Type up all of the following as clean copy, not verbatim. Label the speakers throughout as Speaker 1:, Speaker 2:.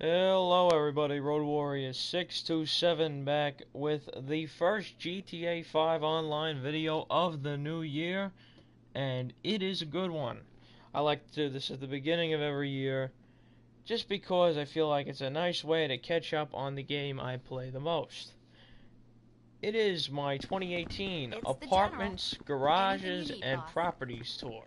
Speaker 1: Hello everybody, Road Warrior 627 back with the first GTA 5 online video of the new year, and it is a good one. I like to do this at the beginning of every year, just because I feel like it's a nice way to catch up on the game I play the most. It is my 2018 Apartments, Garages, and Properties tour.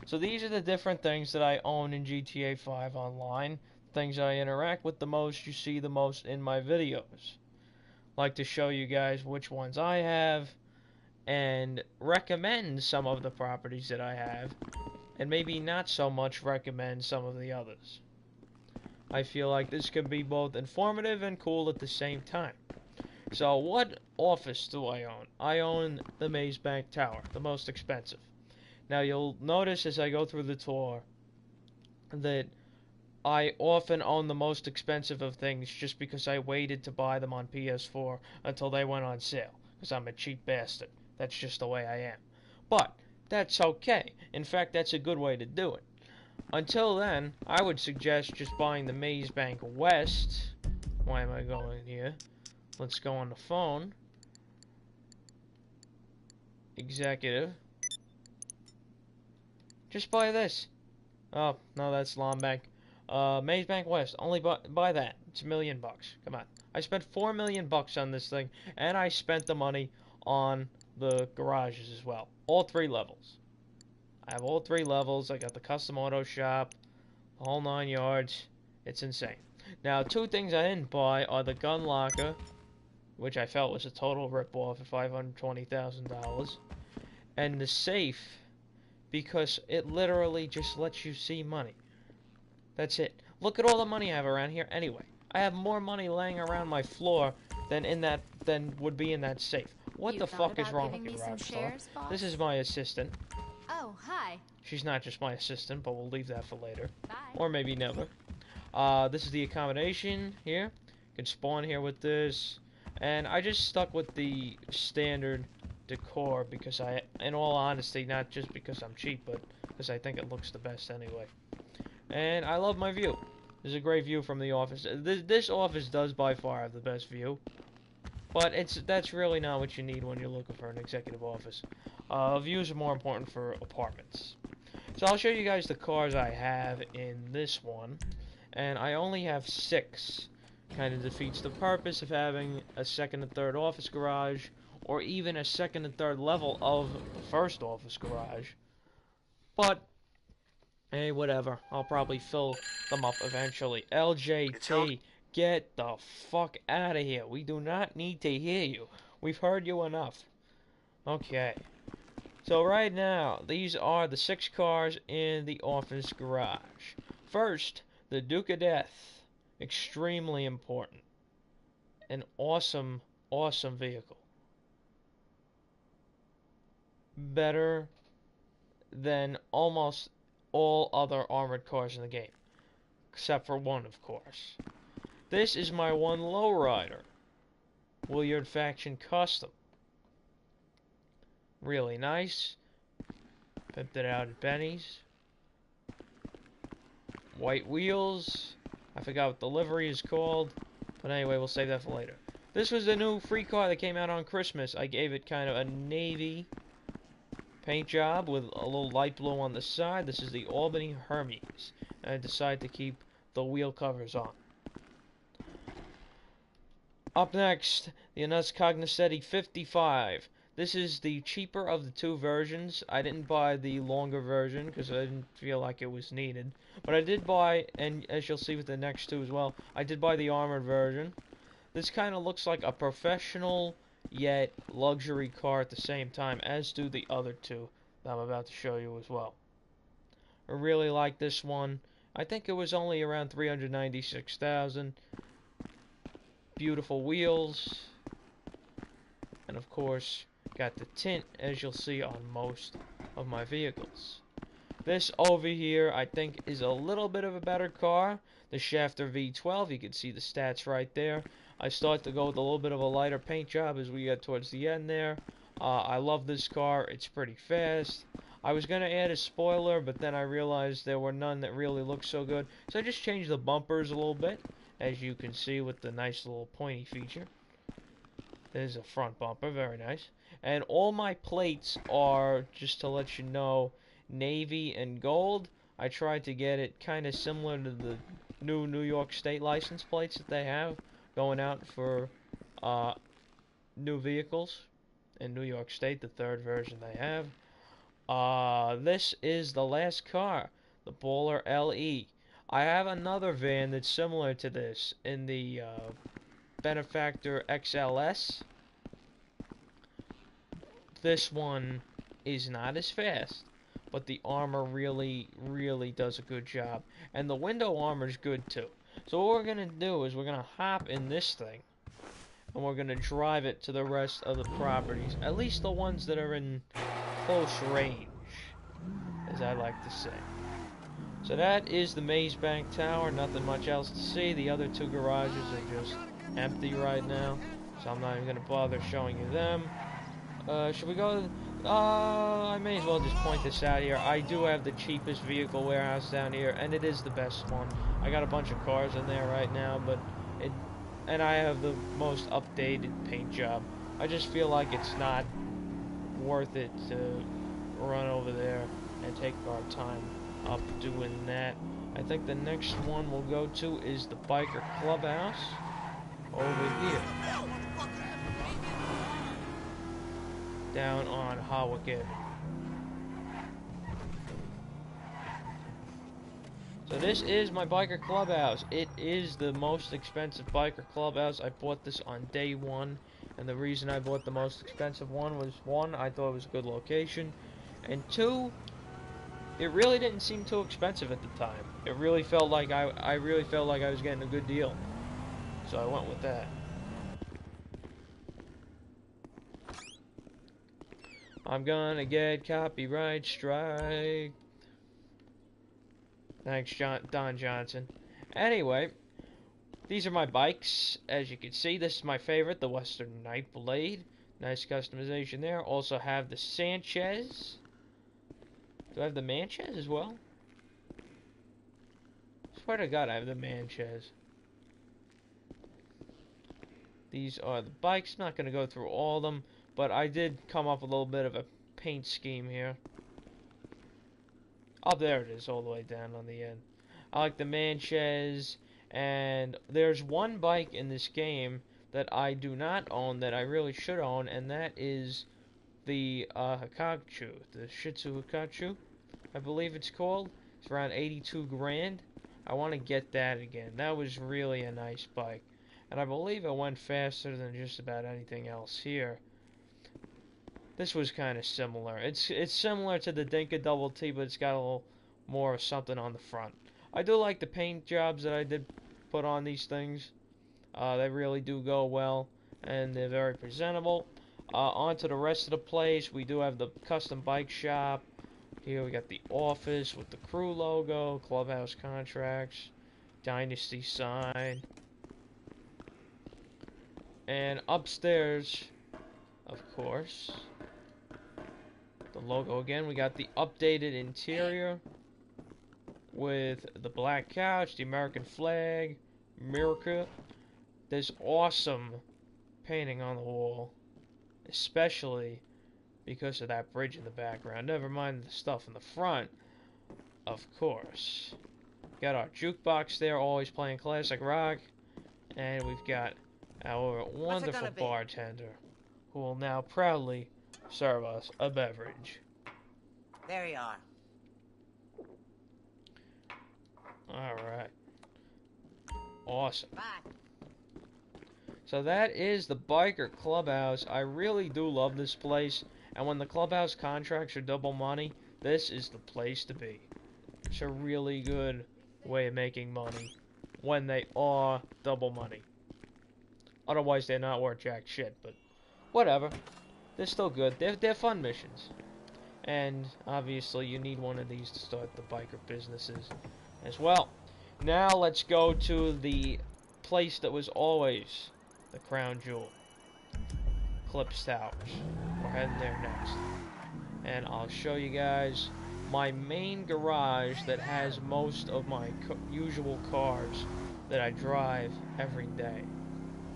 Speaker 1: So these are the different things that I own in GTA 5 online, things I interact with the most, you see the most in my videos. Like to show you guys which ones I have, and recommend some of the properties that I have, and maybe not so much recommend some of the others. I feel like this can be both informative and cool at the same time. So what office do I own? I own the Maze Bank Tower, the most expensive. Now you'll notice as I go through the tour that I often own the most expensive of things just because I waited to buy them on PS4 until they went on sale, because I'm a cheap bastard. That's just the way I am. But that's okay. In fact, that's a good way to do it. Until then, I would suggest just buying the Maze Bank West. Why am I going here? Let's go on the phone. Executive. Just buy this. Oh, no, that's Lombank. Maze Bank West. Only buy that. It's $1,000,000. Come on. I spent $4,000,000 on this thing, and I spent the money on the garages as well. All 3 levels. I have all 3 levels. I got the custom auto shop, the whole 9 yards. It's insane. Now, 2 things I didn't buy are the gun locker, which I felt was a total rip-off at $520,000, and the safe, because it literally just lets you see money. That's it. Look at all the money I have around here anyway. I have more money laying around my floor than would be in that safe. What the fuck is wrong with you, Rockstar? This is my assistant.
Speaker 2: Oh, hi.
Speaker 1: She's not just my assistant, but we'll leave that for later.
Speaker 2: Bye.
Speaker 1: Or maybe never. This is the accommodation here. You can spawn here with this. And I just stuck with the standard decor because in all honesty, not just because I'm cheap, but because I think it looks the best anyway. And I love my view. There's a great view from the office. This office does by far have the best view, but that's really not what you need when you're looking for an executive office. Views are more important for apartments. So I'll show you guys the cars I have in this one, and I only have 6. Kind of defeats the purpose of having a second and third office garage, or even a second and third level of the first office garage. But hey, whatever. I'll probably fill them up eventually. LJT, get the fuck out of here. We do not need to hear you. We've heard you enough. Okay. So right now, these are the 6 cars in the office garage. First, the Duke of Death. Extremely important. An awesome, awesome vehicle. Better than almost all other armored cars in the game, except for one, of course. This is my one lowrider, Williard Faction Custom. Really nice. Pimped it out at Benny's. White wheels. I forgot what the livery is called, but anyway, we'll save that for later. This was the new free car that came out on Christmas. I gave it kind of a navy paint job with a little light blue on the side. This is the Albany Hermes. And I decided to keep the wheel covers on. Up next, the Anus Cognoscenti 55. This is the cheaper of the 2 versions. I didn't buy the longer version because I didn't feel like it was needed. But I did buy, and as you'll see with the next 2 as well, I did buy the armored version. This kind of looks like a professional yet luxury car at the same time, as do the other 2 that I'm about to show you as well. I really like this one. I think it was only around $396,000. Beautiful wheels, and of course got the tint, as you'll see on most of my vehicles. This over here I think is a little bit of a better car, the Shafter V12. You can see the stats right there. I start to go with a little bit of a lighter paint job as we get towards the end there. I love this car. It's pretty fast. I was going to add a spoiler, but then I realized there were none that really looked so good. So I just changed the bumpers a little bit. as you can see with the nice little pointy feature. There's a front bumper, very nice. And all my plates are, just to let you know, navy and gold. I tried to get it kind of similar to the new New York State license plates that they have going out for new vehicles in New York State, the third version they have. This is the last car, the Baller LE. I have another van that's similar to this in the Benefactor XLS. This one is not as fast, but the armor really does a good job. And the window armor is good too. So what we're going to do is we're going to hop in this thing, and we're going to drive it to the rest of the properties, at least the ones that are in close range, as I like to say. So that is the Maze Bank Tower, nothing much else to see. The other two garages are just empty right now, so I'm not even going to bother showing you them. Should we go? I may as well just point this out here. I do have the cheapest vehicle warehouse down here, and it is the best one. I got a bunch of cars in there right now, and I have the most updated paint job. I just feel like it's not worth it to run over there and take our time up doing that. I think the next one we'll go to is the Biker Clubhouse over here, down on Hawick Avenue. So this is my Biker Clubhouse. It is the most expensive Biker Clubhouse. I bought this on day one, and the reason I bought the most expensive one was, one, I thought it was a good location, and two, it really didn't seem too expensive at the time. It really felt like I really felt like I was getting a good deal, so I went with that. I'm gonna get copyright strike. Thanks, Don Johnson. Anyway, these are my bikes. As you can see, this is my favorite, the Western Nightblade. Nice customization there. Also have the Sanchez. Do I have the Manchez as well? Swear to God, I have the Manchez. These are the bikes. I'm not going to go through all of them, but I did come up with a little bit of a paint scheme here. Oh, there it is, all the way down on the end. I like the Manchez, and there's one bike in this game that I do not own that I really should own, and that is the Hikachu, the Shitsu Hikachu, I believe it's called. It's around 82 grand. I want to get that again. That was really a nice bike, and I believe it went faster than just about anything else here. This was kind of similar. It's similar to the Dinka Double T, but it's got a little more of something on the front. I do like the paint jobs that I did put on these things. They really do go well, and they're very presentable. On to the rest of the place. We do have the custom bike shop. Here we got the office with the crew logo, clubhouse contracts, Dynasty sign. And upstairs, of course, the logo again. We got the updated interior with the black couch, the American flag, America. This awesome painting on the wall, especially because of that bridge in the background. Never mind the stuff in the front, of course. Got our jukebox there, always playing classic rock. And we've got our wonderful bartender, who will now proudly serve us a beverage.
Speaker 2: There you are.
Speaker 1: Alright. Awesome.
Speaker 2: Bye.
Speaker 1: So that is the Biker Clubhouse. I really do love this place. And when the clubhouse contracts are double money, this is the place to be. It's a really good way of making money when they are double money. Otherwise, they're not worth jack shit, but whatever. They're still good. They're fun missions. And obviously, you need one of these to start the biker businesses as well. Now, let's go to the place that was always the crown jewel. Clips Towers. We're heading there next. And I'll show you guys my main garage that has most of my usual cars that I drive every day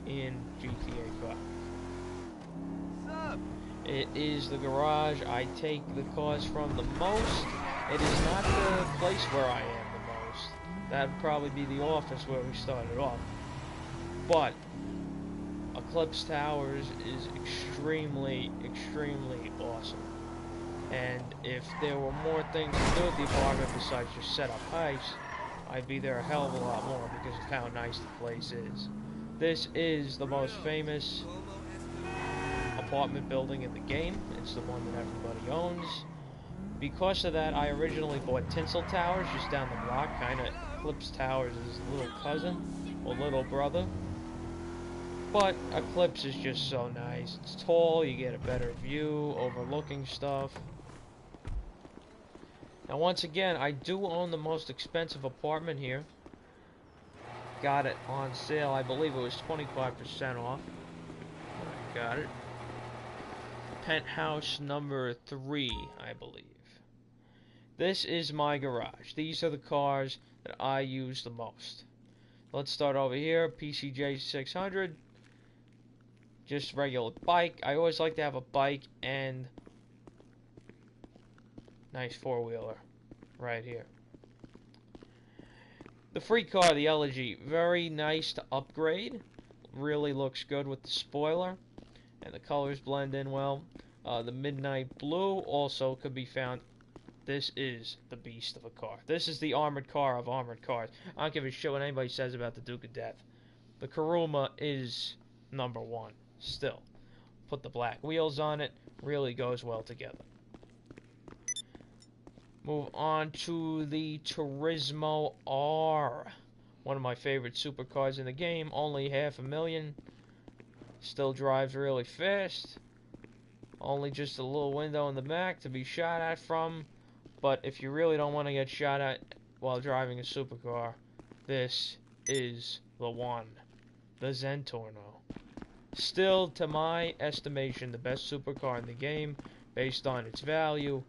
Speaker 1: in GTA 5. It is the garage I take the cars from the most. It is not the place where I am the most. That would probably be the office where we started off. But Eclipse Towers is extremely, extremely awesome. And if there were more things to do at the apartment besides just set up heists, I'd be there a hell of a lot more because of how nice the place is. This is the most famous apartment building in the game. It's the one that everybody owns. Because of that, I originally bought Tinsel Towers just down the block, kind of Eclipse Towers' little cousin or little brother. But Eclipse is just so nice. It's tall, you get a better view, overlooking stuff. Now once again, I do own the most expensive apartment here. Got it on sale, I believe it was 25% off. I got it. Penthouse number 3, I believe. This is my garage. These are the cars that I use the most. Let's start over here. PCJ 600. Just regular bike. I always like to have a bike and nice four-wheeler right here. The free car, the Elegy, very nice to upgrade. Really looks good with the spoiler. And the colors blend in well. The Midnight Blue also could be found. This is the beast of a car. This is the armored car of armored cars. I don't give a shit what anybody says about the Duke of Death. The Kuruma is number 1. Still. Put the black wheels on it. Really goes well together. Move on to the Turismo R. One of my favorite supercars in the game. Only $500,000. Still drives really fast. Only just a little window in the back to be shot at from. But if you really don't want to get shot at while driving a supercar, this is the one. The Zentorno. Still, to my estimation, the best supercar in the game, based on its value,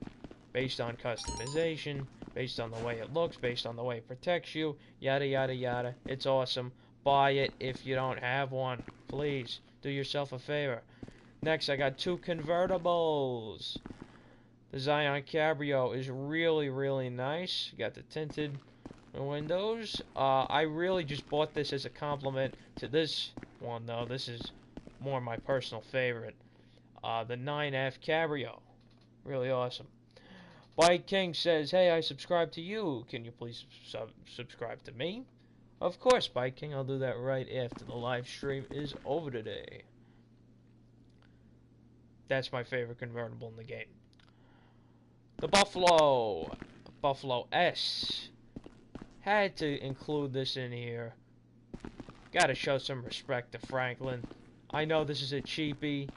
Speaker 1: based on customization, based on the way it looks, based on the way it protects you, yada yada yada. It's awesome. Buy it if you don't have one. Please, do yourself a favor. Next, I got 2 convertibles. The Zion Cabrio is really, really nice. You got the tinted windows. I really just bought this as a compliment to this one, though. This is more my personal favorite. The 9F Cabrio. Really awesome. Bike King says, hey, I subscribe to you. Can you please subscribe to me? Of course, Bike King. I'll do that right after the live stream is over today. That's my favorite convertible in the game. The Buffalo S. Had to include this in here. Gotta show some respect to Franklin. I know this is a cheapie,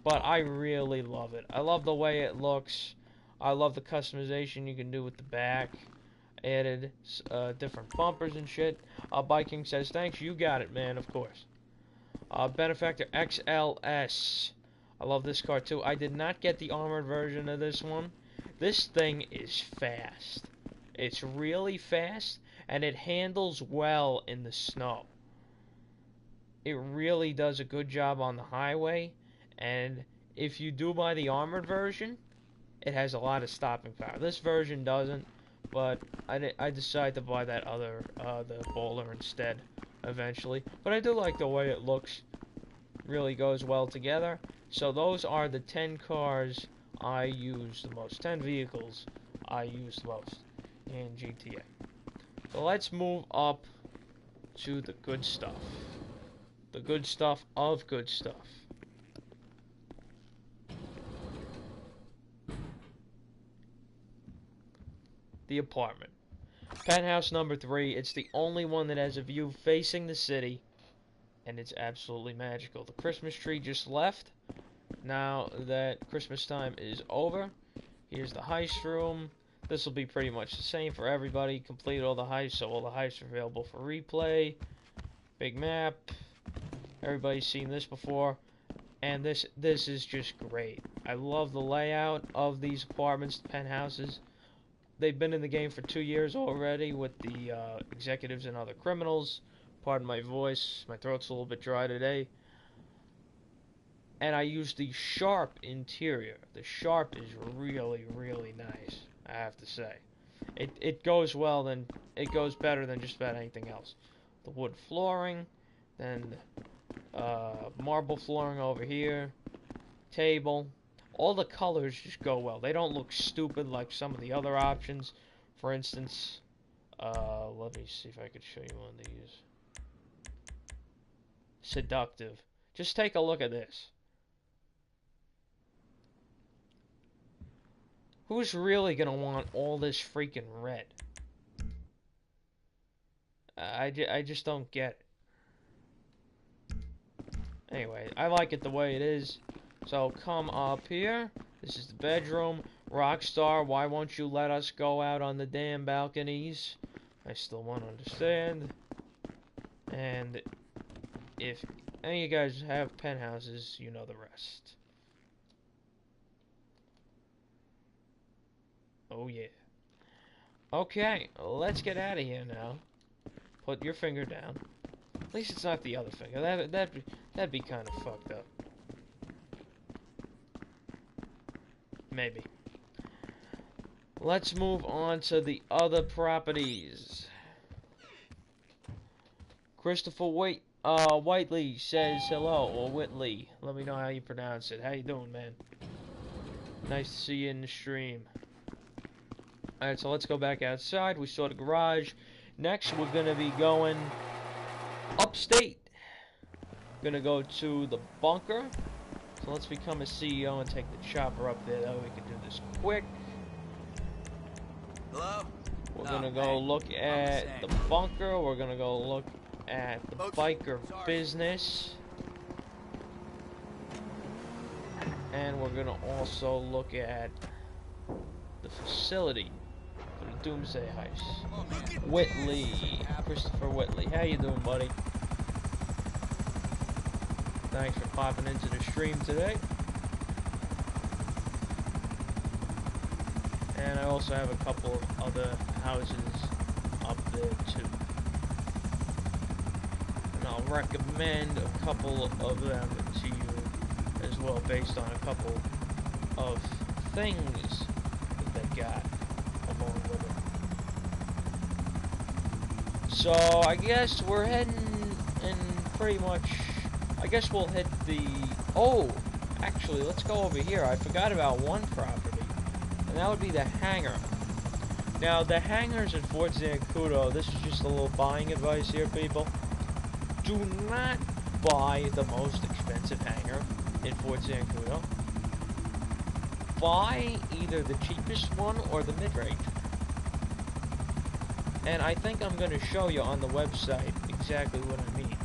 Speaker 1: but I really love it. I love the way it looks. I love the customization you can do with the back. Added different bumpers and shit. Biking says, thanks, you got it, man, of course. Benefactor XLS. I love this car too. I did not get the armored version of this one. This thing is fast. It's really fast, and it handles well in the snow. It really does a good job on the highway, and if you do buy the armored version, it has a lot of stopping power. This version doesn't, but I decided to buy that other, the Bowler instead, eventually. But I do like the way it looks. Really goes well together. So those are the 10 cars I use the most. 10 vehicles I use the most in GTA. So let's move up to the good stuff. The good stuff of good stuff. The apartment. Penthouse number 3. It's the only one that has a view facing the city. And it's absolutely magical. The Christmas tree just left. Now that Christmas time is over, here's the heist room. This will be pretty much the same for everybody. Complete all the heists, so all the heists are available for replay. Big map. Everybody's seen this before. And this is just great. I love the layout of these apartments, the penthouses. They've been in the game for 2 years already with the executives and other criminals. Pardon my voice, my throat's a little bit dry today. And I use the Sharp interior. The Sharp is really, really nice, I have to say. It goes well, then it goes better than just about anything else. The wood flooring, then marble flooring over here, table. All the colors just go well. They don't look stupid like some of the other options. For instance, let me see if I could show you one of these. Seductive. Just take a look at this. Who's really gonna want all this freaking red? I just don't get it. Anyway, I like it the way it is. So come up here. This is the bedroom. Rockstar, why won't you let us go out on the damn balconies? I still won't understand. And if any of you guys have penthouses, you know the rest. Oh yeah. Okay, let's get out of here now. Put your finger down. At least it's not the other finger. That'd be kind of fucked up. Maybe. Let's move on to the other properties. Christopher Whiteley says hello, or Whitley. Let me know how you pronounce it. How you doing, man? Nice to see you in the stream. Alright, so let's go back outside. We saw the garage. Next, we're going to be going upstate. Gonna go to the bunker. So let's become a CEO and take the chopper up there. That way we can do this quick.
Speaker 2: Hello?
Speaker 1: We're gonna go look at the bunker. We're gonna go look at the biker business. And we're gonna also look at the facility for the Doomsday heist. Whitley, Christopher Whitley. How you doing, buddy? Thanks for popping into the stream today. And I also have a couple of other houses up there too. And I'll recommend a couple of them to you as well, based on a couple of things that they got along with it. So I guess we're heading in pretty much. I guess we'll hit the... Oh, actually, let's go over here. I forgot about one property, and that would be the Hangar. Now, the Hangars in Fort Zancudo, this is just a little buying advice here, people. Do not buy the most expensive hangar in Fort Zancudo. Buy either the cheapest one or the mid-range. And I think I'm going to show you on the website exactly what I mean.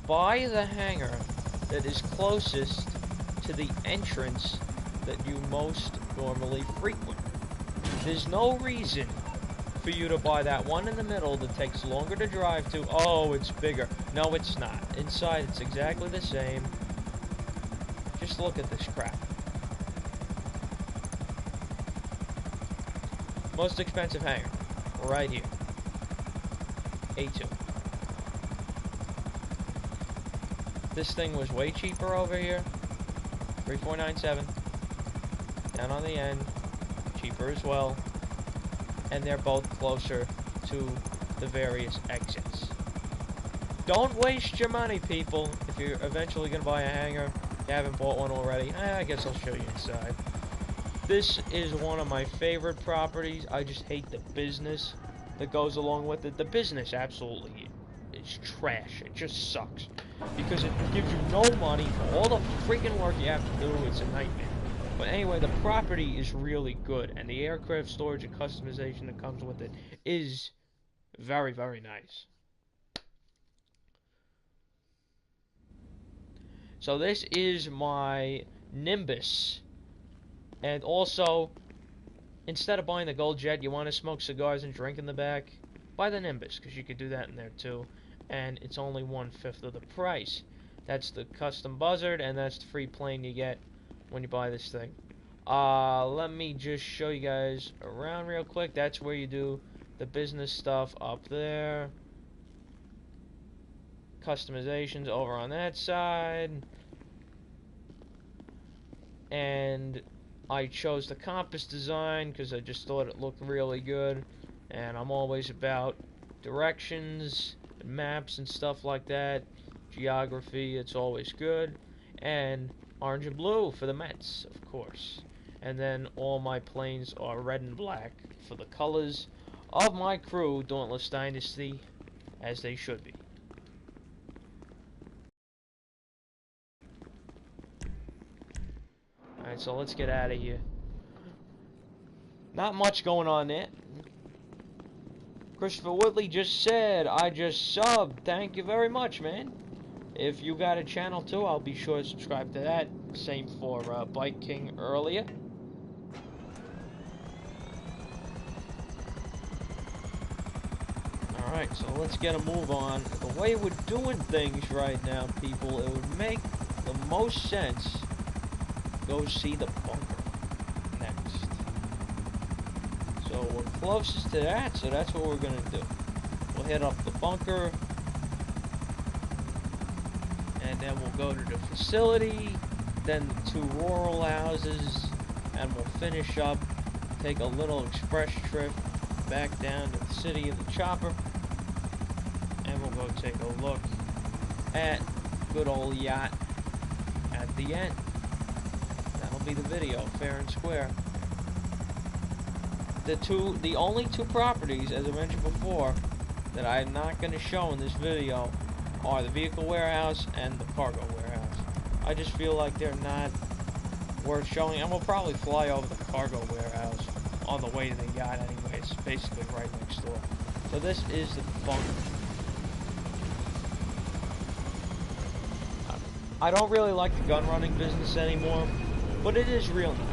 Speaker 1: Buy the hangar that is closest to the entrance that you most normally frequent. There's no reason for you to buy that one in the middle that takes longer to drive to. Oh, it's bigger. No, it's not. Inside, it's exactly the same. Just look at this crap. Most expensive hangar. Right here. A2. This thing was way cheaper over here. 3497. Down on the end. Cheaper as well. And they're both closer to the various exits. Don't waste your money, people. If you're eventually going to buy a hangar, you haven't bought one already, I guess I'll show you inside. This is one of my favorite properties. I just hate the business that goes along with it. The business absolutely is trash. It just sucks. Because it gives you no money for all the freaking work you have to do. It's a nightmare. But anyway, the property is really good. And the aircraft storage and customization that comes with it is very, very nice. So this is my Nimbus. And also, instead of buying the Gold Jet, you want to smoke cigars and drink in the back, buy the Nimbus, because you could do that in there too. And it's only 1/5 of the price. That's the custom buzzard, and that's the free plane you get when you buy this thing. Let me just show you guys around real quick. That's where you do the business stuff up there. Customizations over on that side. And I chose the compass design because I just thought it looked really good. And I'm always about directions, and maps and stuff like that. Geography, it's always good. And orange and blue for the Mets, of course. And then all my planes are red and black for the colors of my crew, Dauntless Dynasty, as they should be. Alright, so let's get out of here. Not much going on there. Christopher Woodley just said, I just subbed. Thank you very much, man. If you got a channel too, I'll be sure to subscribe to that. Same for Bike King earlier. Alright, so let's get a move on. The way we're doing things right now, people, it would make the most sense to go see the bunker next. So we're closest to that, so that's what we're going to do. We'll hit up the bunker, and then we'll go to the facility, then the 2 rural houses, and we'll finish up, take a little express trip back down to the city of the chopper, and we'll go take a look at good old Yacht at the end. That'll be the video, fair and square. The only 2 properties, as I mentioned before, that I'm not going to show in this video are the vehicle warehouse and the cargo warehouse. I just feel like they're not worth showing, and we'll probably fly over the cargo warehouse on the way to the yacht anyway. It's basically right next door. So this is the bunker. I don't really like the gun running business anymore, but it is real nice.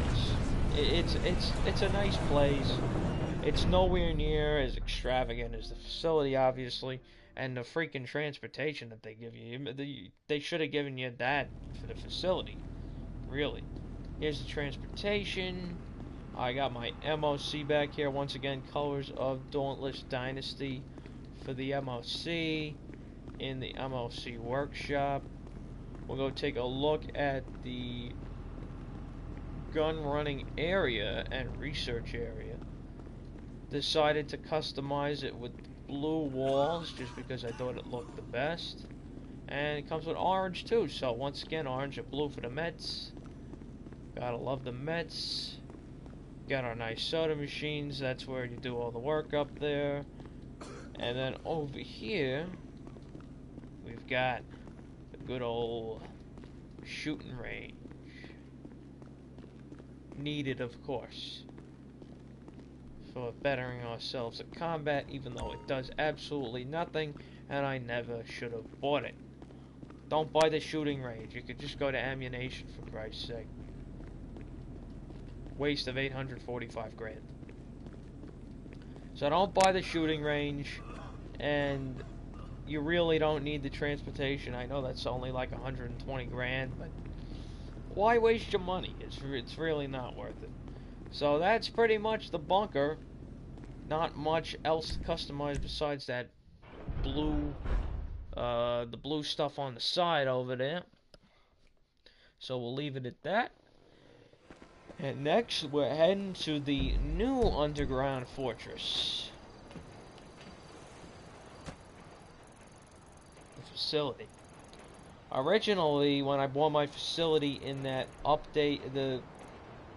Speaker 1: It's a nice place. It's nowhere near as extravagant as the facility, obviously, and the freaking transportation that they give you. They should have given you that for the facility, really. Here's the transportation. I got my MOC back here. Once again, colors of Dauntless Dynasty for the MOC in the MOC workshop. We'll go take a look at the gun running area and research area. Decided to customize it with blue walls just because I thought it looked the best. And it comes with orange too, so once again, orange and blue for the Mets. Gotta love the Mets. Got our nice soda machines, that's where you do all the work up there. And then over here, we've got the good old shooting range. Needed, of course, for bettering ourselves at combat, even though it does absolutely nothing, and I never should have bought it. Don't buy the shooting range. You could just go to ammunition, for Christ's sake. Waste of 845 grand. So don't buy the shooting range, and you really don't need the transportation. I know that's only like 120 grand, but why waste your money? It's really not worth it. So that's pretty much the bunker. Not much else to customize besides that blue, the blue stuff on the side over there. So we'll leave it at that. And next, we're heading to the new underground fortress. The facility. Originally, when I bought my facility in that update, the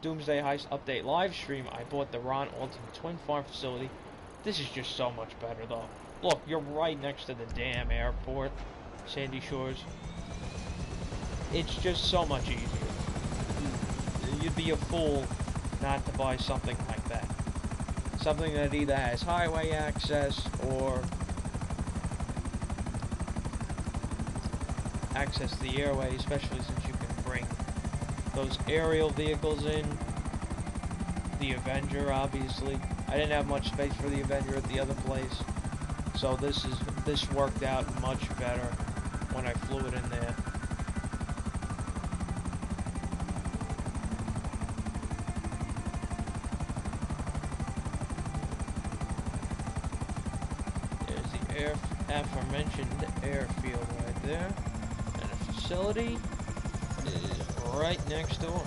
Speaker 1: Doomsday Heist update live stream, I bought the Ron Ultimate Twin Farm facility. This is just so much better, though. Look, you're right next to the damn airport, Sandy Shores. It's just so much easier. You'd be a fool not to buy something like that. Something that either has highway access or access to the airway, especially since you can bring those aerial vehicles in. The Avenger, obviously. I didn't have much space for the Avenger at the other place, so this worked out much better when I flew it in there. aforementioned airfield right there. And the facility is right next door.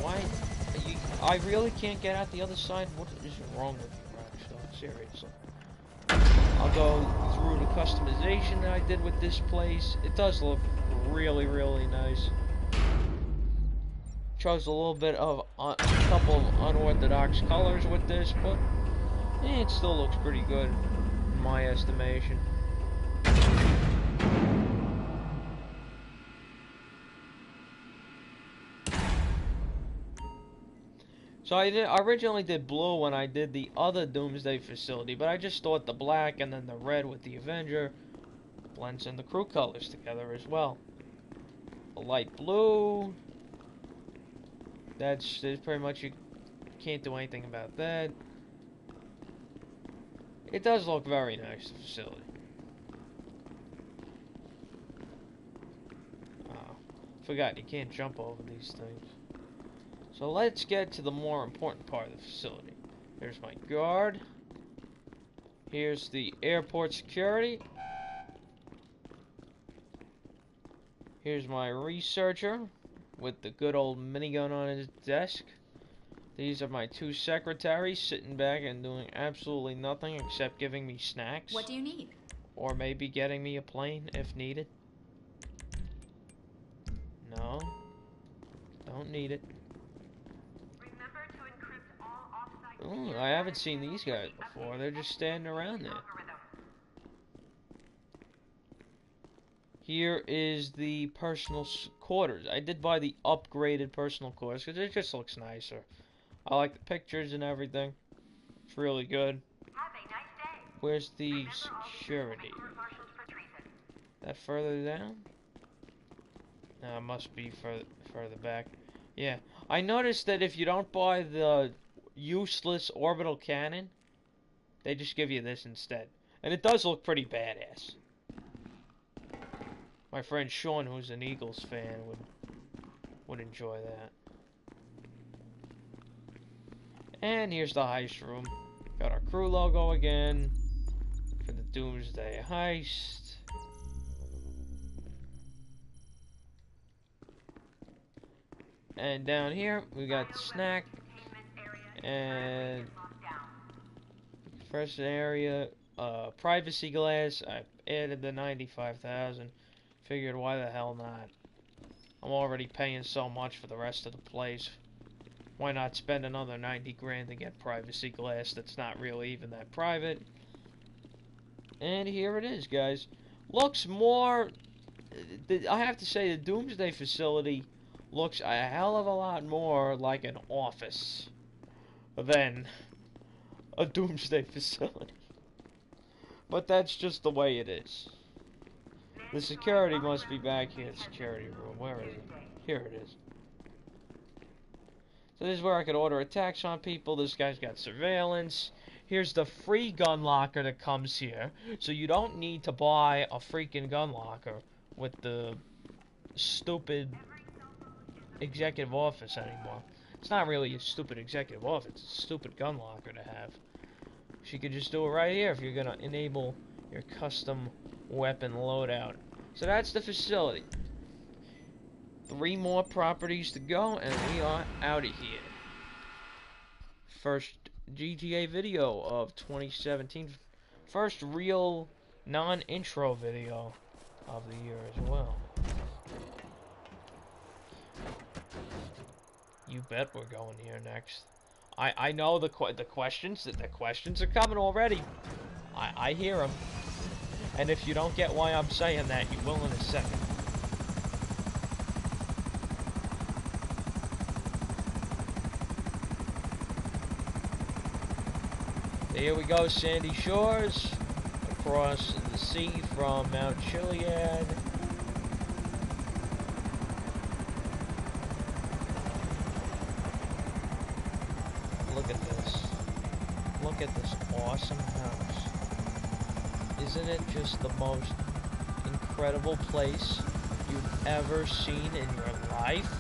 Speaker 1: Why? I really can't get out the other side? What is wrong with you, Rockstar? Seriously. I'll go through the customization that I did with this place. It does look really, really nice. Chose a little bit of a couple of unorthodox colors with this, but it still looks pretty good in my estimation. So I originally did blue when I did the other Doomsday Facility, but I just thought the black and then the red with the Avenger blends in the crew colors together as well. The light blue, there's pretty much, you can't do anything about that. It does look very nice, the facility. Oh, forgot, you can't jump over these things. So let's get to the more important part of the facility. Here's my guard. Here's the airport security. Here's my researcher with the good old minigun on his desk. These are my two secretaries sitting back and doing absolutely nothing except giving me snacks.
Speaker 3: What do you need?
Speaker 1: Or maybe getting me a plane if needed. No. Don't need it. Ooh, I haven't seen these guys before. They're just standing around there. Here is the personal quarters. I did buy the upgraded personal quarters because it just looks nicer. I like the pictures and everything. It's really good. Where's the security? That further down? No, it must be further back. Yeah. I noticed that if you don't buy the useless orbital cannon, they just give you this instead. And it does look pretty badass. My friend Sean, who's an Eagles fan, would enjoy that. And here's the heist room. Got our crew logo again for the Doomsday heist. And down here we got the snack and first area, privacy glass. I added the 95,000. Figured, why the hell not? I'm already paying so much for the rest of the place. Why not spend another 90 grand to get privacy glass that's not really even that private? And here it is, guys. Looks more... I have to say, the Doomsday Facility looks a hell of a lot more like an office than a Doomsday Facility. But that's just the way it is. The security must be back here. The security room. Where is it? Here it is. So this is where I could order attacks on people. This guy's got surveillance. Here's the free gun locker that comes here. So you don't need to buy a freaking gun locker with the stupid executive office anymore. It's not really a stupid executive office. It's a stupid gun locker to have. So you could just do it right here if you're going to enable your custom weapon loadout. So that's the facility. 3 more properties to go and we are out of here. First GTA video of 2017. First real non-intro video of the year as well. You bet we're going here next. I know the questions are coming already. I hear them. And if you don't get why I'm saying that, you will in a second. Here we go, Sandy Shores, across the sea from Mount Chiliad. Look at this. Look at this awesome house. Isn't it just the most incredible place you've ever seen in your life?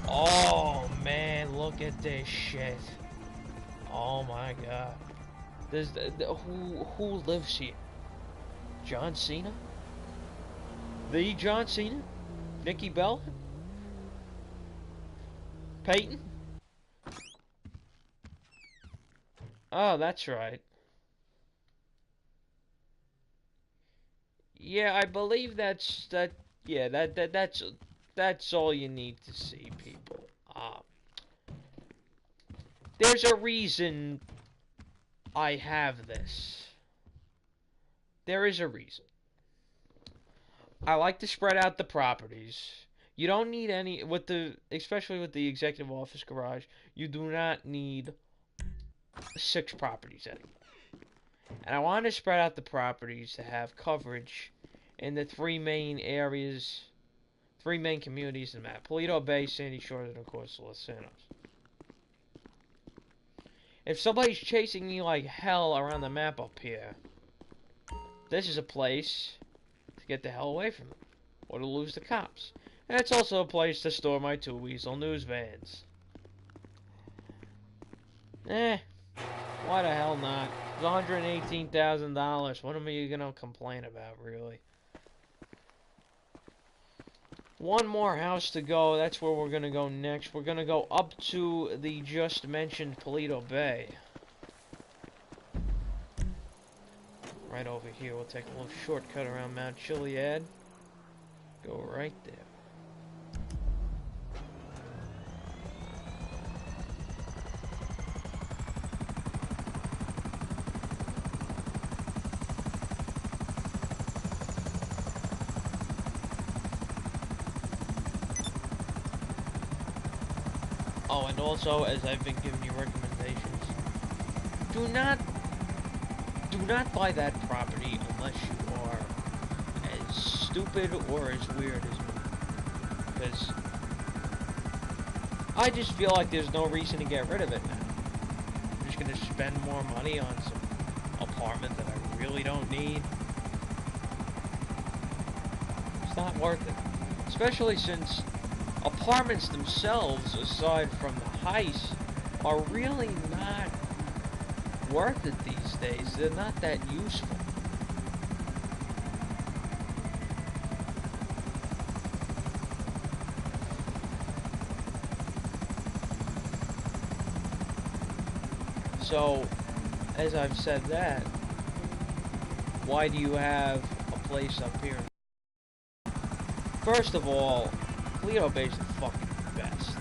Speaker 1: Oh man, look at this shit. Oh my god. Who lives here? John Cena? The John Cena? Nikki Bella? Peyton? Oh, that's right. Yeah, I believe yeah, that's all you need to see, people. There's a reason I have this. There is a reason. I like to spread out the properties. You don't need any especially with the executive office garage, you do not need 6 properties anymore. And I want to spread out the properties to have coverage in the 3 main areas, 3 main communities in the map. Paleto Bay, Sandy Shores, and of course Los Santos. If somebody's chasing me like hell around the map up here, this is a place to get the hell away from them, or to lose the cops. And it's also a place to store my 2 Weasel News vans. Why the hell not? It's $118,000. What am I gonna complain about, really? One more house to go. That's where we're gonna go next. We're gonna go up to the just mentioned Paleto Bay. Right over here. We'll take a little shortcut around Mount Chiliad. Go right there. Oh, and also, as I've been giving you recommendations, do not buy that property unless you are as stupid or as weird as me. Because I just feel like there's no reason to get rid of it now. I'm just gonna spend more money on some apartment that I really don't need. It's not worth it. Especially since apartments themselves, aside from the heist, are really not worth it these days. They're not that useful. So, as I've said that, why do you have a place up here? First of all, Paleto Bay is the fucking best.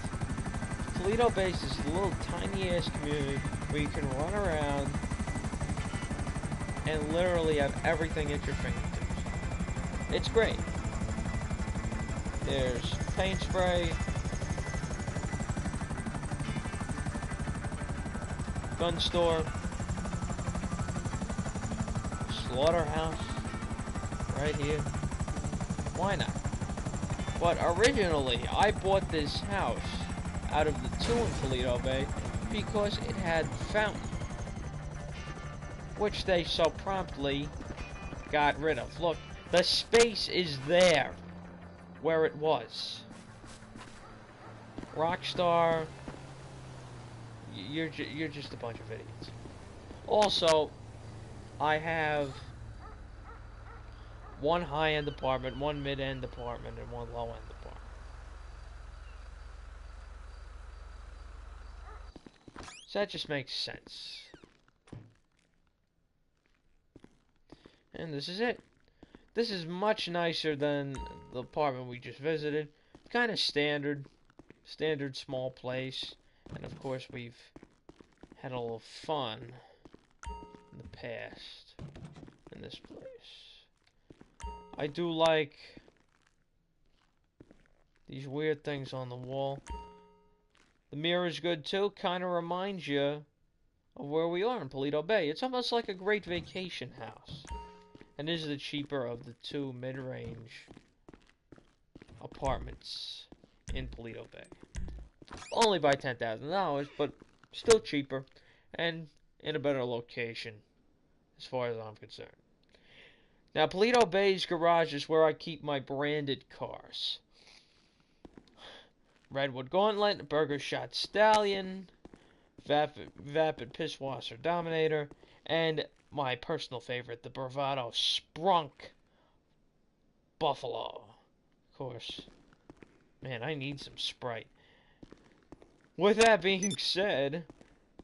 Speaker 1: Paleto Bay is this little tiny ass community where you can run around and literally have everything at your fingertips. It's great. There's paint spray, gun store, slaughterhouse, right here. Why not? But originally, I bought this house out of the 2 in Paleto Bay because it had fountain, which they so promptly got rid of. Look, the space is there where it was. Rockstar, you're just a bunch of idiots. Also, I have 1 high-end apartment, 1 mid-end apartment, and 1 low-end apartment. So that just makes sense. And this is it. This is much nicer than the apartment we just visited. Kind of standard small place. And of course we've had a little fun in the past in this place. I do like these weird things on the wall. The mirror is good too. Kind of reminds you of where we are in Paleto Bay. It's almost like a great vacation house. And this is the cheaper of the 2 mid-range apartments in Paleto Bay. Only by $10,000, but still cheaper and in a better location as far as I'm concerned. Now, Paleto Bay's garage is where I keep my branded cars. Redwood Gauntlet, Burger Shot Stallion, Vapid Pisswasser Dominator, and my personal favorite, the Bravado Sprunk Buffalo. Of course. Man, I need some Sprite. With that being said,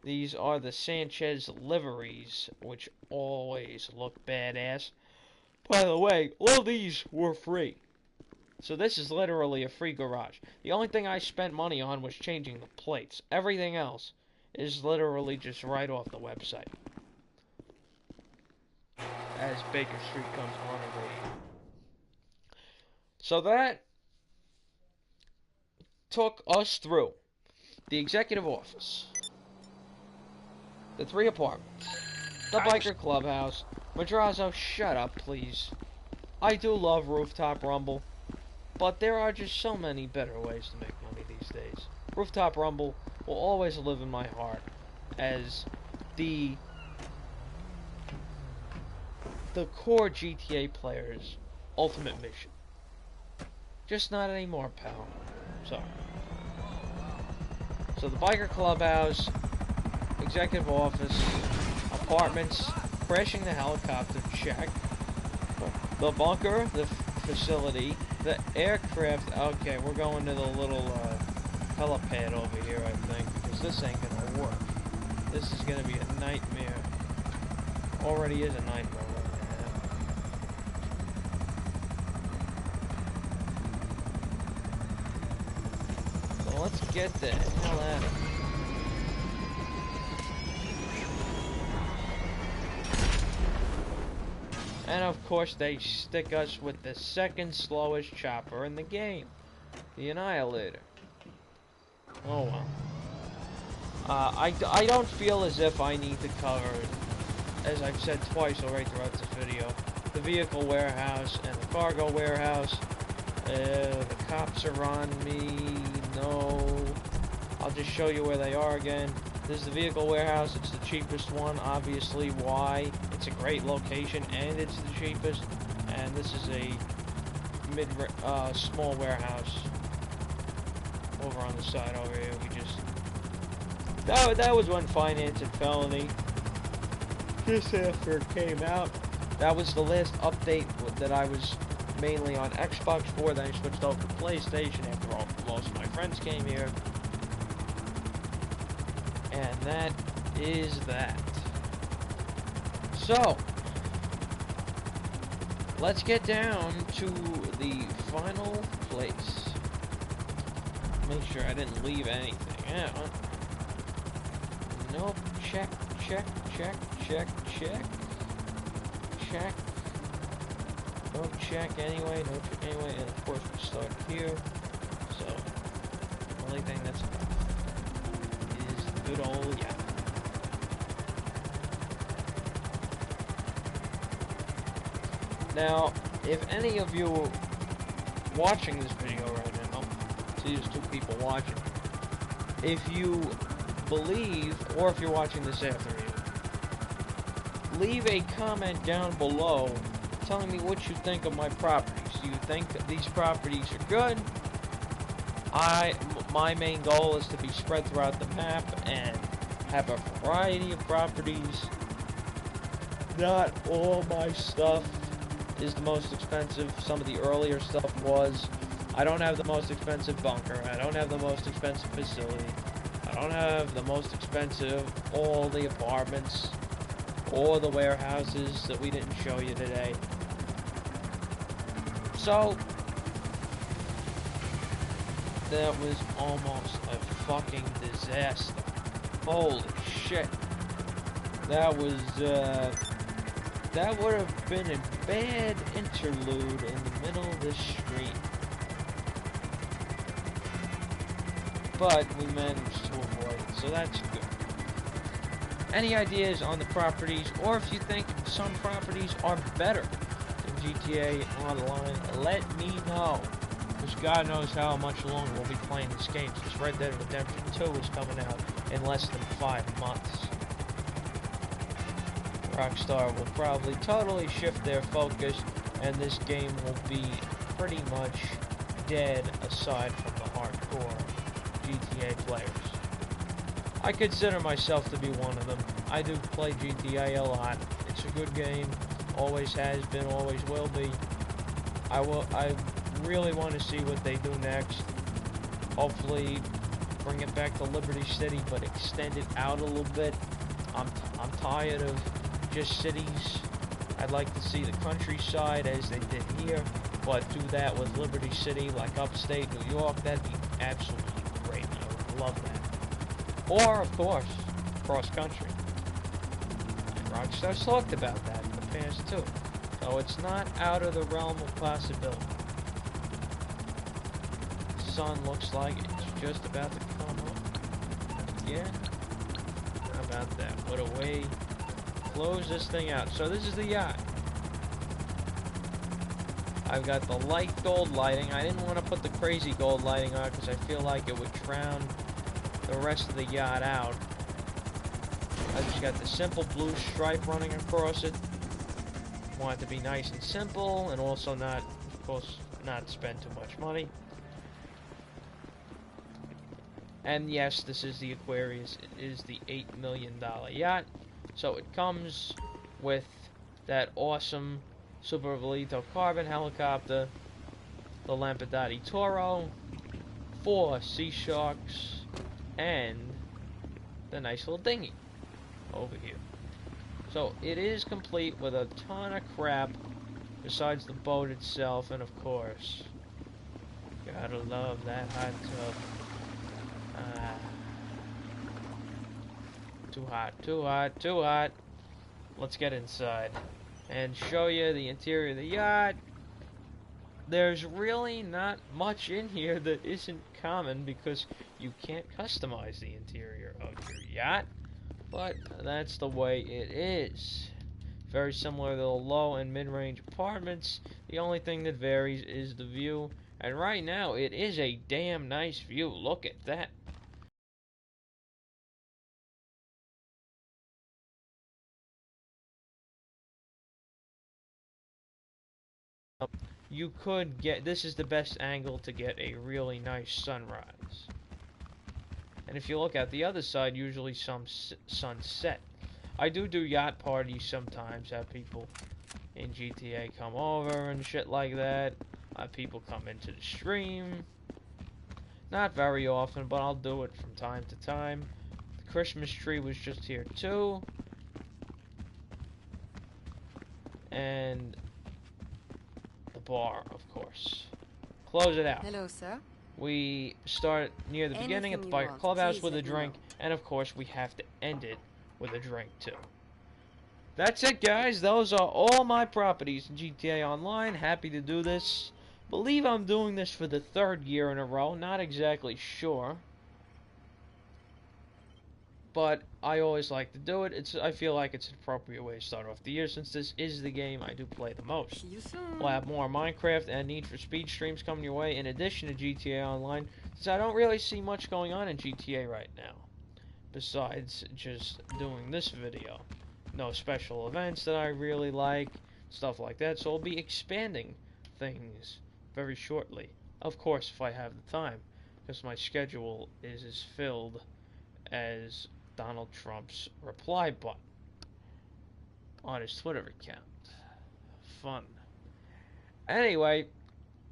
Speaker 1: these are the Sanchez liveries, which always look badass. By the way, all these were free. So this is literally a free garage. The only thing I spent money on was changing the plates. Everything else is literally just right off the website. As Baker Street comes on a raid. So that took us through the executive office, the 3 apartments, the biker clubhouse. Madrazo, shut up, please. I do love Rooftop Rumble, but there are just so many better ways to make money these days. Rooftop Rumble will always live in my heart as the core GTA player's ultimate mission. Just not anymore, pal. Sorry. So the biker clubhouse, executive office, apartments, crashing the helicopter, check. The bunker, the facility, the aircraft. Okay, we're going to the little helipad over here, I think, because this ain't gonna work. This is gonna be a nightmare. Already is a nightmare right now. So let's get the hell out of here. And of course they stick us with the second slowest chopper in the game, the Annihilator. Oh well. I don't feel as if I need to cover, as I've said twice already throughout this video, the vehicle warehouse and the cargo warehouse. The cops are on me. No. I'll just show you where they are again. This is the vehicle warehouse. It's the cheapest one, obviously. Why? It's a great location and it's the cheapest. And this is a small warehouse over on the side over here. We just that was when Finance and Felony just after it came out. That was the last update that I was mainly on Xbox for. Then I switched over to PlayStation after all most of my friends came here. And that is that. So, let's get down to the final place. Make sure I didn't leave anything out. Nope. Check, check, check, check, check. Check. Don't check anyway, don't check anyway, and of course we start here. So, the only thing that's good old Yacht. Now, if any of you watching this video right now, see there's 2 people watching, if you believe, or if you're watching this after you, leave a comment down below telling me what you think of my properties. Do you think that these properties are good? My main goal is to be spread throughout the map and have a variety of properties. Not all my stuff is the most expensive. Some of the earlier stuff was. I don't have the most expensive bunker. I don't have the most expensive facility. I don't have the most expensive all the apartments or the warehouses that we didn't show you today. So that was almost a fucking disaster. Holy shit. That was, that would have been a bad interlude in the middle of the street. But we managed to avoid it, so that's good. Any ideas on the properties, or if you think some properties are better than GTA Online, let me know. Because God knows how much longer we'll be playing this game, since Red Dead Redemption 2 is coming out in less than 5 months. Rockstar will probably totally shift their focus, and this game will be pretty much dead aside from the hardcore GTA players. I consider myself to be one of them. I do play GTA a lot. It's a good game. Always has been, always will be. I really want to see what they do next. Hopefully bring it back to Liberty City, but extend it out a little bit. I'm tired of just cities. I'd like to see the countryside as they did here, but do that with Liberty City, like upstate New York. That'd be absolutely great. I would love that. Or, of course, cross country. And Rockstar's talked about that in the past too, so it's not out of the realm of possibility. The sun looks like it's just about to come up. Yeah. How about that? What a way to close this thing out. So this is the yacht. I've got the light gold lighting. I didn't want to put the crazy gold lighting on because I feel like it would drown the rest of the yacht out. I just got the simple blue stripe running across it. Want it to be nice and simple, and also not, of course, not spend too much money. And yes, this is the Aquarius. It is the $8 million yacht. So it comes with that awesome Super Paleto carbon helicopter, the Lampadati Toro, 4 Sea Sharks, and the nice little dinghy over here. So it is complete with a ton of crap besides the boat itself, and of course, gotta love that hot tub. Too hot, too hot, too hot. Let's get inside and show you the interior of the yacht. There's really not much in here that isn't common because you can't customize the interior of your yacht, but that's the way it is. Very similar to the low and mid-range apartments. The only thing that varies is the view, and right now it is a damn nice view. Look at that. You could get, this is the best angle to get a really nice sunrise. And if you look at the other side, usually some sunset. I do yacht parties sometimes, have people in GTA come over and shit like that. People come into the stream. Not very often, but I'll do it from time to time. The Christmas tree was just here too. And the bar, of course. Close it out.
Speaker 3: Hello, sir.
Speaker 1: We start near the beginning at the Biker Clubhouse with a drink, and of course we have to end it with a drink too. That's it, guys. Those are all my properties in GTA Online. Happy to do this. Believe I'm doing this for the 3rd year in a row. Not exactly sure, but I always like to do it. I feel like it's an appropriate way to start off the year since this is the game I do play the most.
Speaker 3: See you soon.
Speaker 1: We'll have more Minecraft and Need for Speed streams coming your way in addition to GTA Online, since I don't really see much going on in GTA right now, besides just doing this video. No special events that I really like, stuff like that, so I'll be expanding things very shortly. Of course, if I have the time, because my schedule is as filled as Donald Trump's reply button on his Twitter account. Fun. Anyway,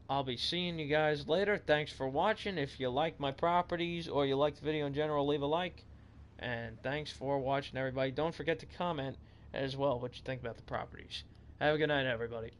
Speaker 1: I'll be seeing you guys later. Thanks for watching. If you like my properties or you like the video in general, leave a like. And thanks for watching, everybody. Don't forget to comment as well what you think about the properties. Have a good night, everybody.